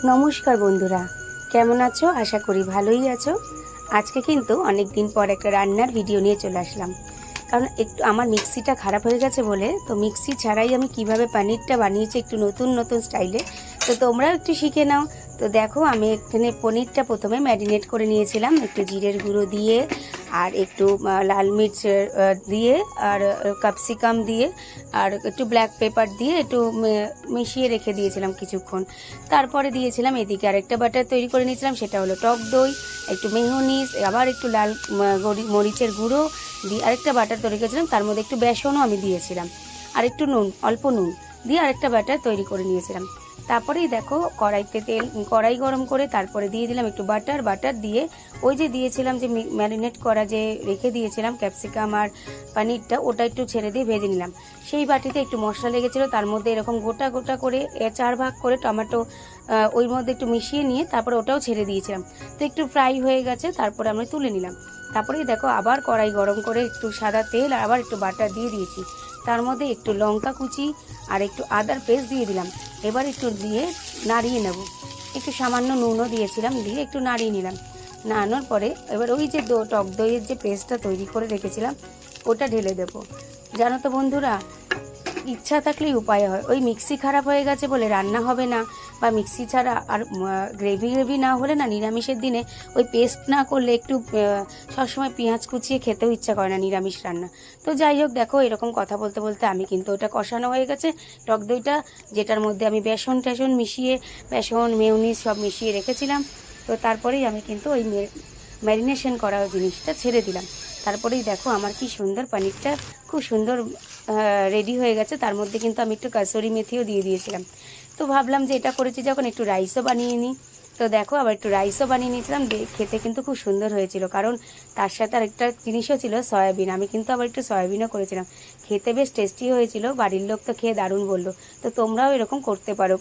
নমস্কার বন্ধুরা, কেমন আছো? আশা করি ভালোই আছো। আজকে কিন্তু অনেক দিন পর একটা রান্নার ভিডিও নিয়ে চলে আসলাম। কারণ একটু আমার মিক্সিটা খারাপ হয়ে গেছে বলে, তো মিক্সি ছাড়াই আমি কিভাবে পনিরটা বানিয়েছি একটু নতুন নতুন স্টাইলে, তো তোমরাও একটু শিখে নাও। তো দেখো, আমি এখানে পনিরটা প্রথমে ম্যারিনেট করে নিয়েছিলাম একটু জিরের গুঁড়ো দিয়ে, আর একটু লাল মির্চ দিয়ে, আর ক্যাপসিকাম দিয়ে, আর একটু ব্ল্যাক পেপার দিয়ে একটু মিশিয়ে রেখে দিয়েছিলাম কিছুক্ষণ। তারপরে দিয়েছিলাম এদিকে আরেকটা বাটার তৈরি করে নিয়েছিলাম, সেটা হলো টক দই, একটু মেয়োনিজ, আবার একটু লাল মরিচের গুঁড়ো দিয়ে আরেকটা বাটার তৈরি করেছিলাম। তার মধ্যে একটু বেসনও আমি দিয়েছিলাম, আর একটু নুন, অল্প নুন দিয়ে আরেকটা বাটার তৈরি করে নিয়েছিলাম। তারপরেই দেখো, কড়াই গরম করে তারপরে দিয়ে দিলাম একটু বাটার দিয়ে ওই যে দিয়েছিলাম যে ম্যারিনেট করা যে রেখে দিয়েছিলাম ক্যাপসিকাম আর পনিরটা, ওটা একটু ছেড়ে দিয়ে ভেজে নিলাম। সেই বাটিতে একটু মশলা লেগেছিলো, তার মধ্যে এরকম গোটা গোটা করে 4 ভাগ করে টমেটো ওই মধ্যে একটু মিশিয়ে নিয়ে তারপরে ওটাও ছেড়ে দিয়েছিলাম। তো একটু ফ্রাই হয়ে গেছে, তারপরে আমরা তুলে নিলাম। তারপরেই দেখো, আবার কড়াই গরম করে একটু সাদা তেল আর আবার একটু বাটার দিয়ে দিয়েছি। তার মধ্যে একটু লঙ্কা কুচি আর একটু আদার পেস্ট দিয়ে দিলাম। এবার একটু দিয়ে নাড়িয়ে নেব। একটু সামান্য নুনও দিয়েছিলাম, দিয়ে একটু নাড়িয়ে নিলাম। নাড়ানোর পরে এবার ওই যে টক দইয়ের যে পেস্টটা তৈরি করে রেখেছিলাম ওটা ঢেলে দেবো। জানো তো বন্ধুরা, ইচ্ছা থাকলেই উপায় হয়। ওই মিক্সি খারাপ হয়ে গেছে বলে রান্না হবে না, বা মিক্সি ছাড়া আর গ্রেভি না হলে না, নিরামিষের দিনে ওই পেস্ট না করলে একটু সবসময় পেঁয়াজ কুচিয়ে খেতেও ইচ্ছা করে না নিরামিষ রান্না। তো যাই হোক, দেখো এরকম কথা বলতে বলতে আমি কিন্তু ওটা কষানো হয়ে গেছে টক দইটা, যেটার মধ্যে আমি বেসন টেসন মিশিয়ে, বেসন মেয়োনিজ সব মিশিয়ে রেখেছিলাম। তো তারপরেই আমি কিন্তু ওই ম্যারিনেশন করা জিনিসটা ছেড়ে দিলাম। তারপরেই দেখো আমার কি সুন্দর পনিরটা খুব সুন্দর রেডি হয়ে গেছে। তার মধ্যে কিন্তু আমি একটু কাসুরি মেথিও দিয়ে দিয়েছিলাম। তো ভাবলাম যে এটা করেছি যখন, একটু রাইসও বানিয়ে নিই। তো দেখো, আবার একটু রাইসও বানিয়ে নিয়েছিলাম, খেতে কিন্তু খুব সুন্দর হয়েছিল। কারণ তার সাথে আরেকটা জিনিসও ছিল, সয়াবিন। আমি কিন্তু আবার একটু সয়াবিনও করেছিলাম, খেতে বেশ টেস্টি হয়েছিল। বাড়ির লোক তো খেয়ে দারুণ বললো। তো তোমরাও এরকম করতে পারো।